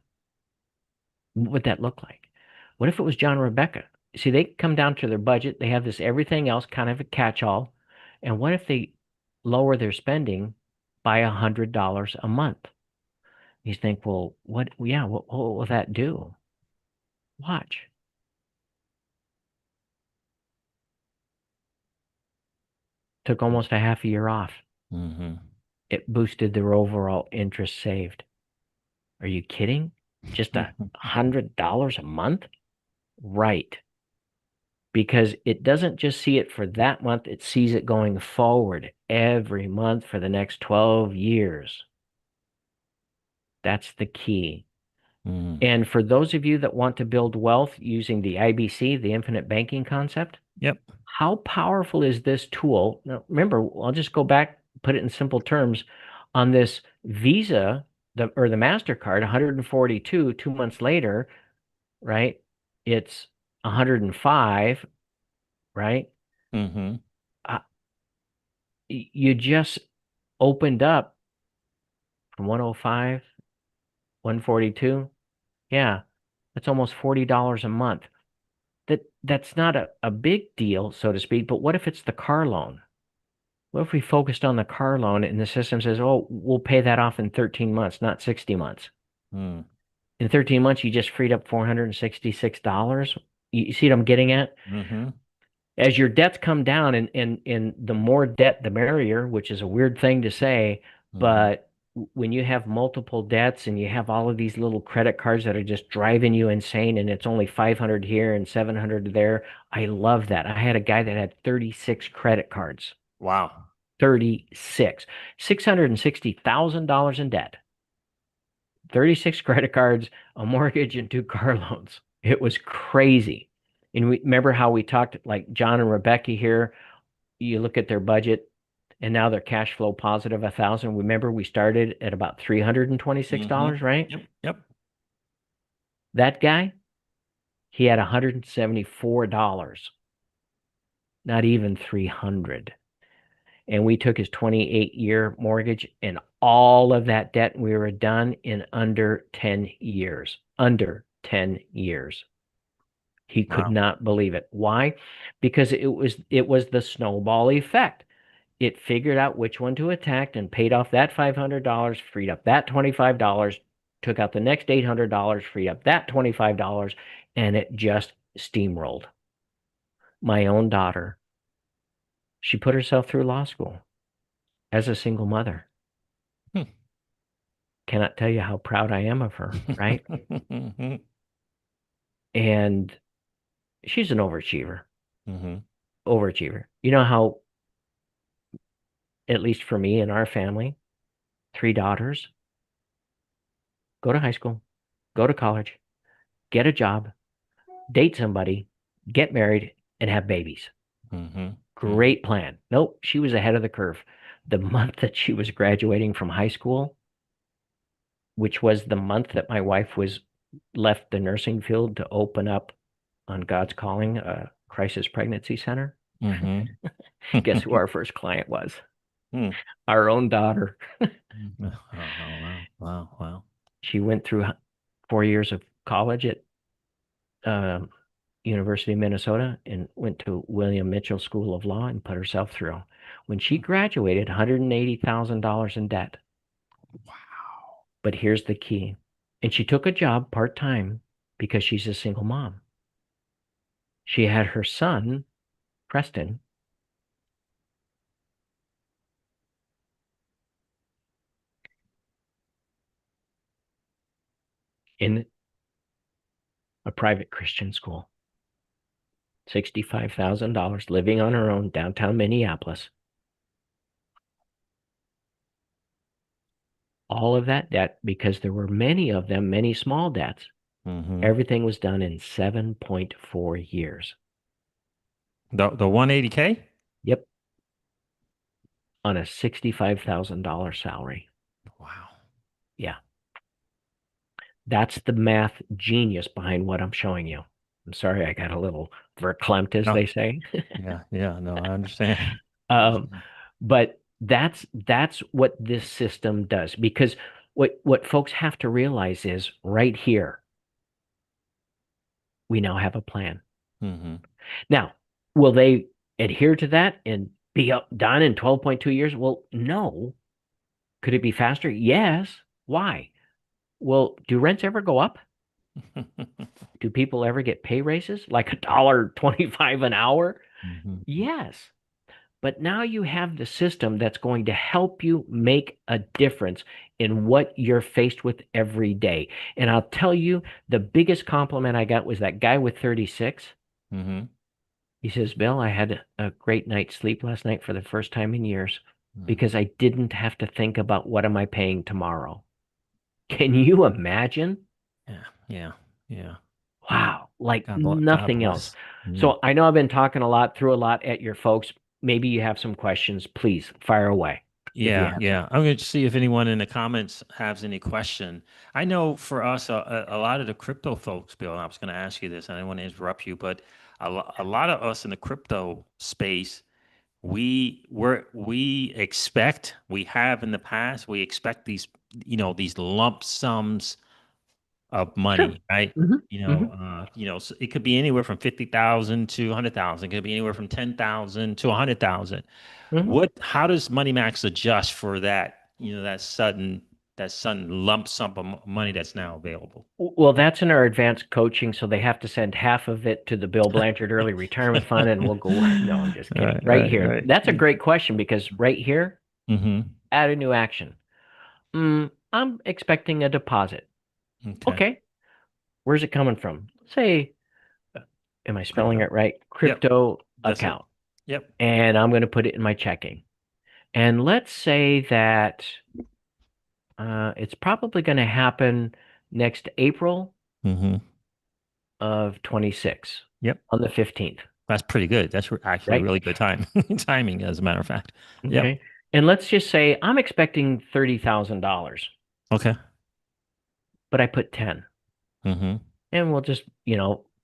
What would that look like? What if it was John and Rebecca? See, they come down to their budget. They have this everything else kind of a catch-all. And what if they lower their spending by $100 a month? You think, well, yeah, what will that do? Watch. Took almost a half a year off. Mm-hmm. It boosted their overall interest saved. Are you kidding? Just $100 a month? Right. Because it doesn't just see it for that month, it sees it going forward every month for the next 12 years. That's the key. Mm-hmm. And for those of you that want to build wealth using the IBC, the infinite banking concept, Yep. how powerful is this tool? Now, remember, I'll just go back, put it in simple terms. On this Visa, the MasterCard, 142, 2 months later, right? It's 105, right? Mm-hmm. Uh, you just opened up from 105, 142. Yeah, that's almost $40 a month. That's not a big deal, so to speak, but what if it's the car loan? What if we focused on the car loan and the system says, oh, we'll pay that off in 13 months, not 60 months? Mm. In 13 months, you just freed up $466. You see what I'm getting at? Mm-hmm. As your debts come down, and the more debt, the merrier, which is a weird thing to say, Mm-hmm. but when you have multiple debts and you have all of these little credit cards that are just driving you insane, and it's only 500 here and 700 there, I love that. I had a guy that had 36 credit cards, Wow. 36, $660,000 in debt, 36 credit cards, a mortgage, and two car loans. It was crazy. And remember how we talked, like John and Rebecca here, you look at their budget and now they're cash flow positive 1,000. Remember, we started at about Mm-hmm. $326, right? Yep. Yep. That guy, he had $174, not even 300. And we took his 28-year mortgage and all of that debt, and we were done in under 10 years. Under 10 years. He could Wow. not believe it. Why? Because it was the snowball effect. It figured out which one to attack and paid off that $500, freed up that $25, took out the next $800, freed up that $25, and it just steamrolled. My own daughter, she put herself through law school as a single mother. Cannot tell you how proud I am of her, right? Mm-hmm. And she's an overachiever, Mm-hmm. overachiever. You know how, at least for me and our family, three daughters, go to high school, go to college, get a job, date somebody, get married, and have babies. Mm-hmm. Mm-hmm. Great plan. Nope, she was ahead of the curve. The month that she was graduating from high school, which was the month that my wife was left the nursing field to open up on God's calling a crisis pregnancy center. Mm-hmm. Guess who our first client was? Mm. Our own daughter. Oh, wow. Wow. Wow. She went through 4 years of college at um, University of Minnesota and went to William Mitchell School of Law and put herself through. When she graduated, $180,000 in debt. Wow. But here's the key. And she took a job part-time because she's a single mom. She had her son, Preston, in a private Christian school. $65,000 living on her own downtown Minneapolis. All of that debt, because there were many of them, many small debts. Mm-hmm. Everything was done in 7.4 years. The 180K? Yep, on a $65,000 salary. Wow. Yeah, that's the math genius behind what I'm showing you. I'm sorry, I got a little verklempt, as No. they say. Yeah. Yeah. No, I understand. Um, but that's what this system does. Because what folks have to realize is right here, we now have a plan. Mm-hmm. Now, will they adhere to that and be up done in 12.2 years? Well, no. Could it be faster? Yes. Why? Well, do rents ever go up? Do people ever get pay raises like $1.25 an hour? Mm-hmm. Yes. But now you have the system that's going to help you make a difference in what you're faced with every day. And I'll tell you, the biggest compliment I got was that guy with 36. Mm-hmm. He says, Bill, I had a great night's sleep last night for the first time in years Mm-hmm. because I didn't have to think about what am I paying tomorrow. Can you imagine? Yeah. Yeah. Yeah. Wow, like God nothing else. bless. Mm. So I know I've been talking a lot, through a lot at your folks. Maybe you have some questions. Please fire away if you Yeah, have some. yeah. I'm going to see if anyone in the comments has any question. I know for us, a lot of the crypto folks, Bill, and I was going to ask you this, and I didn't want to interrupt you, but a lot of us in the crypto space, we expect, we have in the past, we expect these, these lump sums of Sure. money, right? Hmm. Hmm. So it could be anywhere from 50,000 to 100,000. It could be anywhere from 10,000 to 100,000. Hmm. How does MoneyMax adjust for that, that that sudden lump sum of money that's now available. Well, that's in our advanced coaching, so they have to send half of it to the Bill Blanchard Early Retirement Fund, and we'll go. No, I'm just kidding. Right, Right right, here. right. That's a great question because right here, Mm-hmm. add a new action. I'm expecting a deposit. Okay. Okay. Where's it coming from? Say, uh, am I spelling Crypto. it right? Yep, Crypto that's it. account. Yep. And I'm going to put it in my checking. And let's say that it's probably going to happen next April Mm-hmm. of 26 Yep. on the 15th, That's pretty good. That's actually right? really good time timing, as a matter of fact. Yep. Okay. And let's just say I'm expecting $30,000, Okay. but I put 10. Mm-hmm. And we'll just,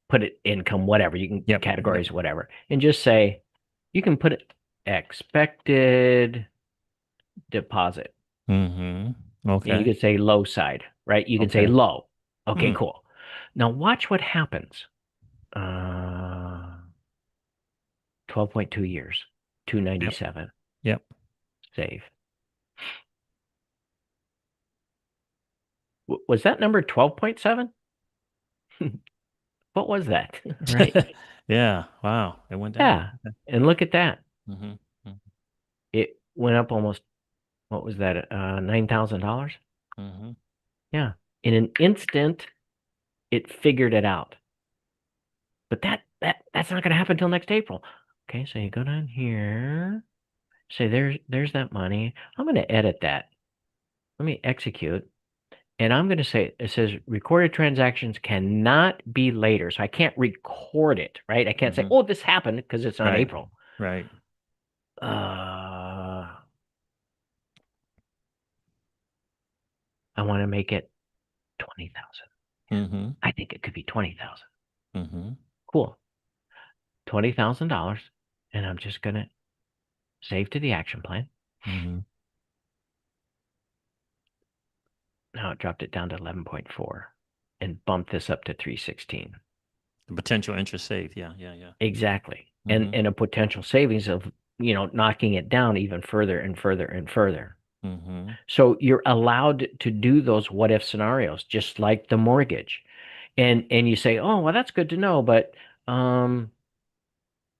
put it income, whatever. You can Yep. Yep. categorize whatever. And just say you can put it expected deposit. Mm-hmm. And you Okay. could say low side, right? You can say Okay. low. Okay, Hmm. cool. Now watch what happens. Uh 12.2 years, Yep. 297. Yep. Save. Was that number 12.7? What was that? Right? Yeah. Wow. It went down. Yeah. And look at that. Mm-hmm. It went up almost, what was that? $9,000? Mm-hmm. Yeah. In an instant, it figured it out. But that's not going to happen until next April. Okay, so you go down here, say there's that money. I'm going to edit that. Let me execute. And I'm going to say it says recorded transactions cannot be later. So I can't record it, right? I can't say, Mm-hmm. oh, this happened because it's not Right. April. Right. Uh, I want to make it 20,000. Mm-hmm. I think it could be 20,000. Mm-hmm. Cool. $20,000. And I'm just going to save to the action plan. Mm-hmm. Now it dropped it down to 11.4 and bumped this up to 316. The potential interest saved. Yeah. Yeah. Yeah. Exactly. And Mm-hmm. and a potential savings of, knocking it down even further and further and further. Mm-hmm. So you're allowed to do those what if scenarios, just like the mortgage. And you say, "Oh, well, that's good to know, but um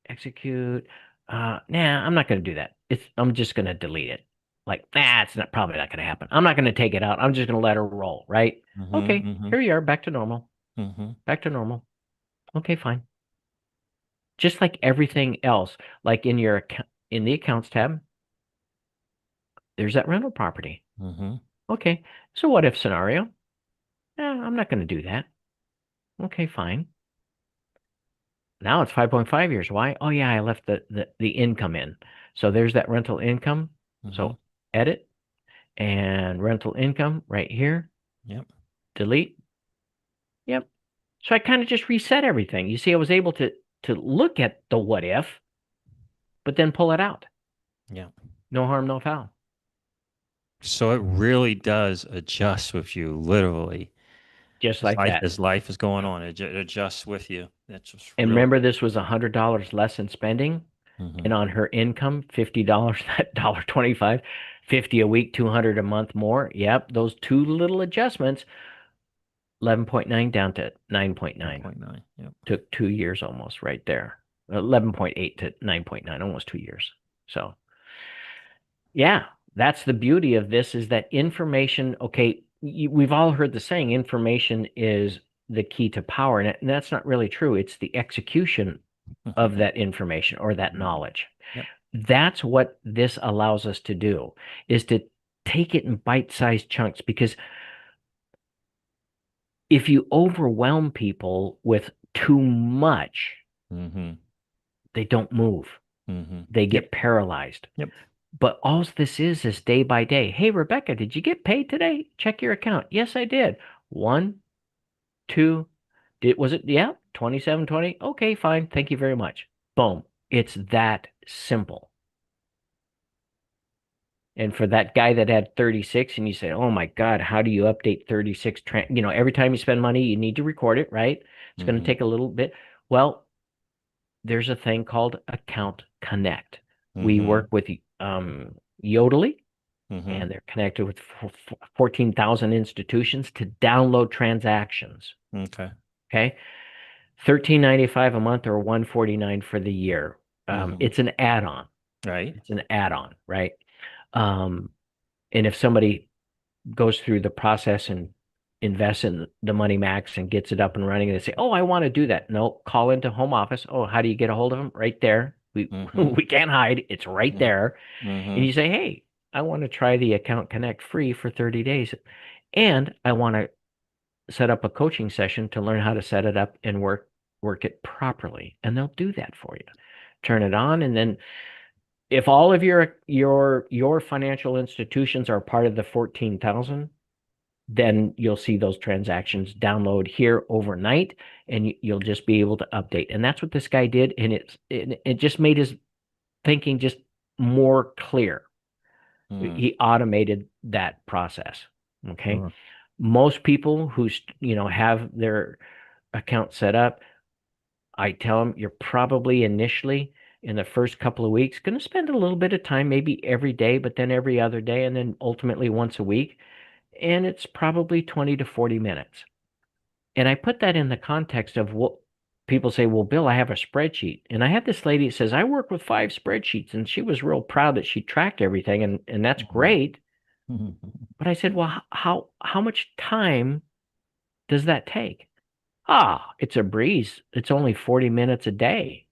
execute nah, I'm not going to do that. I'm just going to delete it. Like, nah, it's not probably not going to happen. I'm not going to take it out. I'm just going to let her roll, right? Mm-hmm. Okay, Mm-hmm. here you are, back to normal. Mm-hmm. Back to normal. Okay, fine. Just like everything else, like in your account, in the accounts tab, there's that rental property. Mm-hmm. Okay, so what if scenario? I'm not going to do that. Okay, fine. Now it's 5.5 years. Why? Oh yeah, I left the income in. So there's that rental income. Mm-hmm. So edit and rental income right here. Yep. Delete. Yep. So I kind of just reset everything. You see, I was able to look at the what if, but then pull it out. Yeah. No harm, no foul. So it really does adjust with you, literally. Just like that. As life is going on, it adjusts with you. That's just And really. remember, this was $100 less in spending, Mm-hmm. and on her income, $50, that $1.25, 50 a week, 200 a month more. Yep, those two little adjustments, 11.9 down to 9.9. 1.9. Yep. Took 2 years almost right there. 11.8 to 9.9, almost 2 years. So, yeah, that's the beauty of this is that information, okay, we've all heard the saying, information is the key to power. And that's not really true. It's the execution of that information or that Mhm. knowledge. Yep. That's what this allows us to do, is to take it in bite-sized chunks. Because if you overwhelm people with too much, Mm-hmm. they don't move. Mm-hmm. They Yep. get paralyzed. Yep. But all this is day by day. Hey, Rebecca, did you get paid today? Check your account. Yes, I did. One, two, was it? Yeah, 2720. Okay, fine. Thank you very much. Boom. It's that simple. And for that guy that had 36 and you say, "Oh my God, how do you update 36 every time you spend money, you need to record it, right? It's going to Mm-hmm. take a little bit." Well, there's a thing called Account Connect. We Mm-hmm. work with Yodely. Mm-hmm. and they're connected with 14,000 institutions to download transactions. Okay. Okay. 13.95 a month or 149 for the year. Mm-hmm. It's an add-on. Right. It's an add-on, right? Um, and if somebody goes through the process and invests in the MoneyMax and gets it up and running, and they say, "Oh, I want to do that." No, call into home office. Oh, how do you get a hold of them? Right there. We Mm-hmm. we can't hide. It's right there. And Mm-hmm. you say, "Hey, I want to try the Account Connect free for 30 days, and I want to set up a coaching session to learn how to set it up and work it properly." And they'll do that for you. Turn it on, and then if all of your financial institutions are part of the 14,000, then you'll see those transactions download here overnight, and you'll just be able to update. And that's what this guy did, and it just made his thinking just more clear. Mm. He automated that process. Okay. Sure. Most people who have their account set up, I tell them you're probably initially in the first couple of weeks going to spend a little bit of time, maybe every day, but then every other day, and then ultimately once a week. And it's probably 20 to 40 minutes. And I put that in the context of what people say, well, Bill, I have a spreadsheet. And I had this lady that says, I work with 5 spreadsheets. And she was real proud that she tracked everything. And that's Mhm. great. Mhm. But I said, well, how much time does that take? Ah, it's a breeze. It's only 40 minutes a day.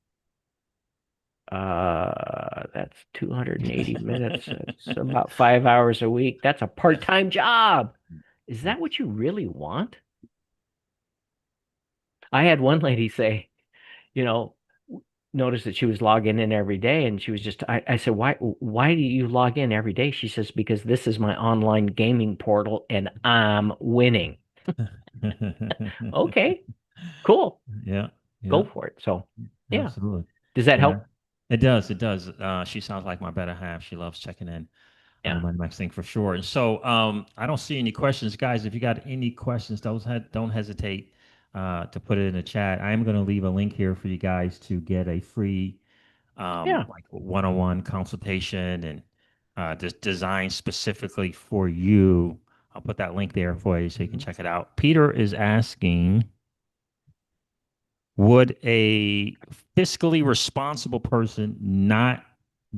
That's 280 minutes. It's about 5 hours a week. That's a part-time job. Is that what you really want? I had one lady say, you know, noticed that she was logging in every day, and she was just, I said, why do you log in every day? She says, because this is my online gaming portal and I'm winning. Okay, cool. Yeah, Go yeah, for it. So, yeah. absolutely. Does that Yeah, help? it does. It does. She sounds like my better half. She loves checking in on the Yeah. Money Max thing for sure. And so, I don't see any questions, guys. If you got any questions, don't hesitate to put it in the chat. I am going to leave a link here for you guys to get a free Yeah. like one-on-one consultation and just designed specifically for you. I'll put that link there for you so you can Mhm. check it out. Peter is asking, would a fiscally responsible person not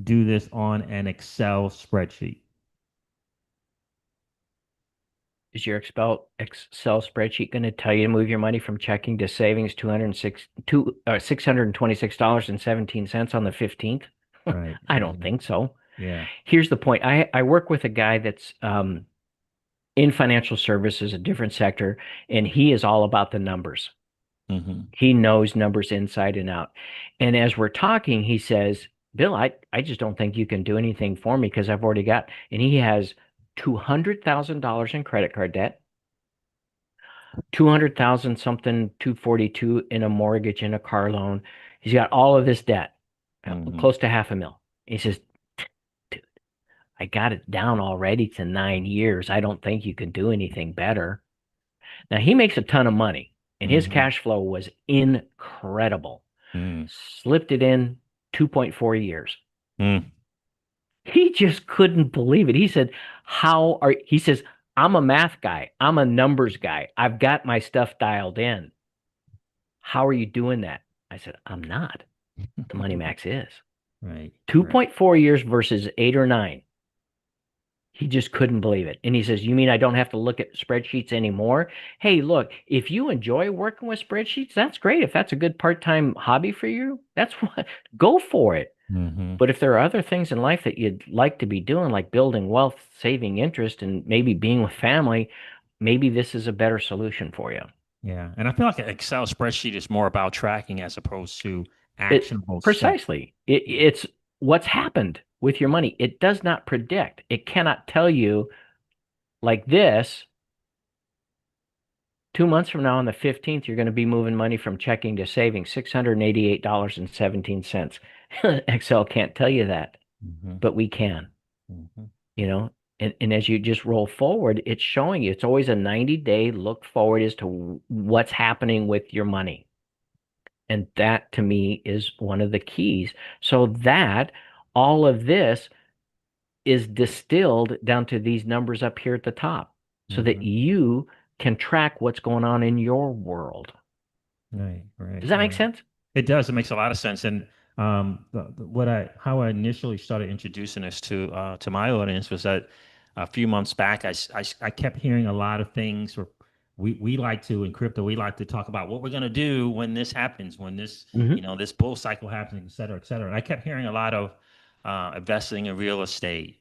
do this on an Excel spreadsheet? Is your Excel spreadsheet going to tell you to move your money from checking to savings 626.17 on the 15th? Right. I don't Exactly. think so. Yeah. Here's the point. I work with a guy that's in financial services, a different sector, and he is all about the numbers. Mm-hmm. He knows numbers inside and out. And as we're talking, he says, Bill, I just don't think you can do anything for me because I've already got, and he has $200,000 in credit card debt, 200,000 something, 242 in a mortgage and a car loan. He's got all of this debt, Mm-hmm. close to half a mil. He says, dude, I got it down already to 9 years. I don't think you can do anything better. Now he makes a ton of money and his Mm-hmm. cash flow was incredible. Mm-hmm. Slipped it in 2.4 years. Mm-hmm. He just couldn't believe it. He said, he says, I'm a math guy. I'm a numbers guy. I've got my stuff dialed in. How are you doing that? I said, I'm not. The Money Max is. Right. Right. 2.4 years versus 8 or 9. He just couldn't believe it. And he says, you mean I don't have to look at spreadsheets anymore? Hey, look, if you enjoy working with spreadsheets, that's great. If that's a good part-time hobby for you, that's what, go for it. Mm-hmm. But if there are other things in life that you'd like to be doing, like building wealth, saving interest, and maybe being with family, maybe this is a better solution for you. Yeah. And I feel like an Excel spreadsheet is more about tracking as opposed to It actionable steps. precisely. It's what's happened with your money. It does not predict. It cannot tell you like this. 2 months from now, on the 15th, you're going to be moving money from checking to saving, $688.17. Excel can't tell you that, Mm-hmm. but we can, Mm-hmm. you know. And as you just roll forward, it's showing you. It's always a 90-day look forward as to what's happening with your money. And that to me is one of the keys. So that all of this is distilled down to these numbers up here at the top so that Hmm. you can track what's going on in your world. Right, right, Does that make right. sense? It does. It makes a lot of sense. And what I how I initially started introducing this to my audience was that a few months back, I kept hearing a lot of things. Where we like to in crypto, we like to talk about what we're going to do when this happens, when this Hmm. this bull cycle happens, et cetera, et cetera. And I kept hearing a lot of investing in real estate,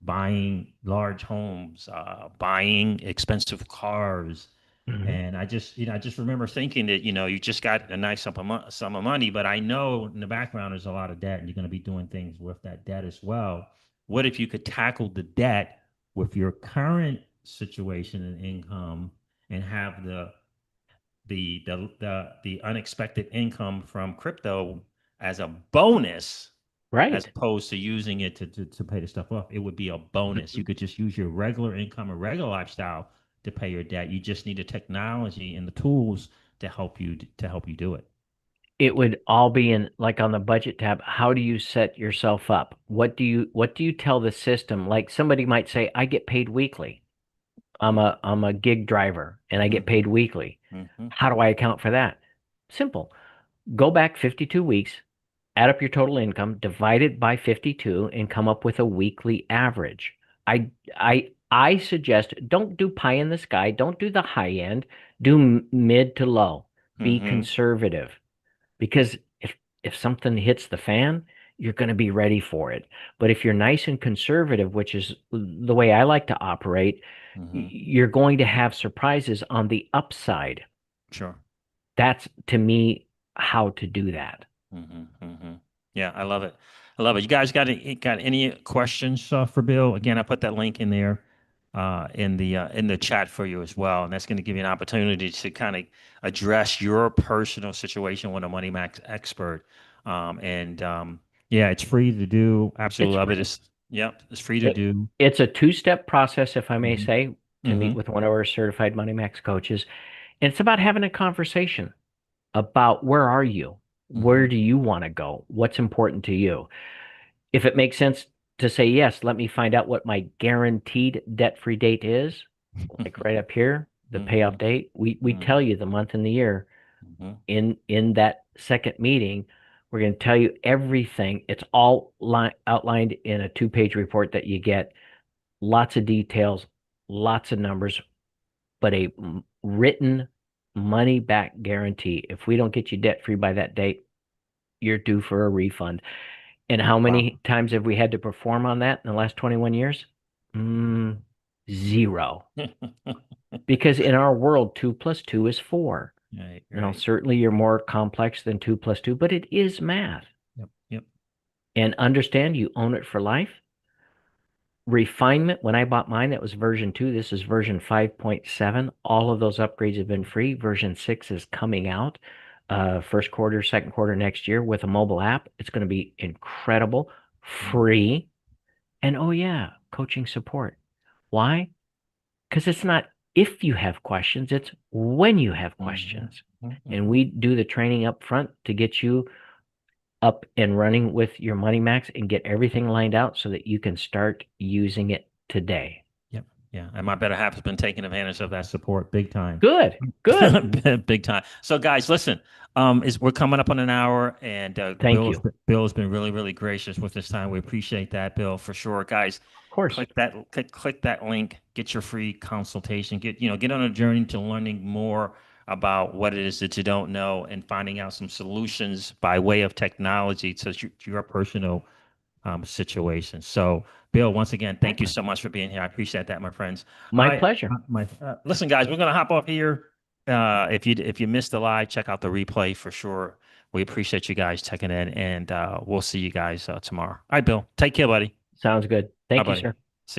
buying large homes, buying expensive cars. Hmm. And I just remember thinking that, you just got a nice sum of money, but I know in the background there's a lot of debt and you're going to be doing things with that debt as well. What if you could tackle the debt with your current situation and income and have the unexpected income from crypto as a bonus as Right. opposed to using it to pay the stuff off? It would be a bonus. You could just use your regular income or regular lifestyle to pay your debt. You just need the technology and the tools to help you do it. It would all be in like on the budget tab. How do you set yourself up? What do you tell the system? Like somebody might say, I get paid weekly. I'm a gig driver and I get Mm-hmm. paid weekly. Mm-hmm. How do I account for that? Simple. Go back 52 weeks, add up your total income, divide it by 52, and come up with a weekly average. I suggest don't do pie in the sky, don't do the high end, do mid to low. Be Mm-hmm. conservative because if something hits the fan, you're going to be ready for it. But if you're nice and conservative, which is the way I like to operate, Mm-hmm. you're going to have surprises on the upside. Sure. That's to me how to do that. Mm-hmm. Mm-hmm. Yeah, I love it. I love it. You guys got any questions for Bill? Again, I put that link in there in the chat for you as well, and that's going to give you an opportunity to kind of address your personal situation with a Money Max expert. And yeah, it's free to do. Absolutely It's love it. free. It's free to It, do. it's a two-step process, if I may Mm-hmm. say, to meet Mm-hmm. with one of our certified Money Max coaches. And it's about having a conversation about where are you? Where Mm-hmm. do you want to go? What's important to you? If it makes sense to say yes, let me find out what my guaranteed debt-free date is, like right up here, the Mm-hmm. payoff date. We tell you the month and the year Mm-hmm. in that second meeting. We're going to tell you everything. It's all outlined in a two-page report that you get. Lots of details, lots of numbers, but a written money back guarantee. If we don't get you debt free by that date, you're due for a refund. And how Wow. many times have we had to perform on that in the last 21 years? Zero. Because in our world, two plus two is four. Right, Now, right. certainly you're more complex than two plus two, but it is math. Yep, yep. And understand you own it for life. Refinement, when I bought mine, that was version 2. This is version 5.7. All of those upgrades have been free. Version 6 is coming out first quarter, second quarter next year with a mobile app. It's going to be incredible, free. And oh, yeah, coaching support. Why? Because it's not if you have questions, it's when you have Mm-hmm. questions. And Mm-hmm. we do the training up front to get you up and running with your Money Max and get everything lined out so that you can start using it today. Yep. Yeah. And my better half has been taking advantage of that support big time. Good, good. Big time. So guys, listen, is we're coming up on an hour and Thank you. Of Bill's been really, really gracious with this time. We appreciate that, Bill, for sure. Guys, course. click that link, get your free consultation, get on a journey to learning more about what it is that you don't know and finding out some solutions by way of technology to your personal situation. So, Bill, once again, thank you Exactly. so much for being here. I appreciate that, my friends. My pleasure. Listen, guys, we're gonna hop off here. If you missed the live, check out the replay for sure. We appreciate you guys checking in, and we'll see you guys tomorrow. All right, Bill, take care, buddy. Sounds good. Bye, Thank you, buddy. sir.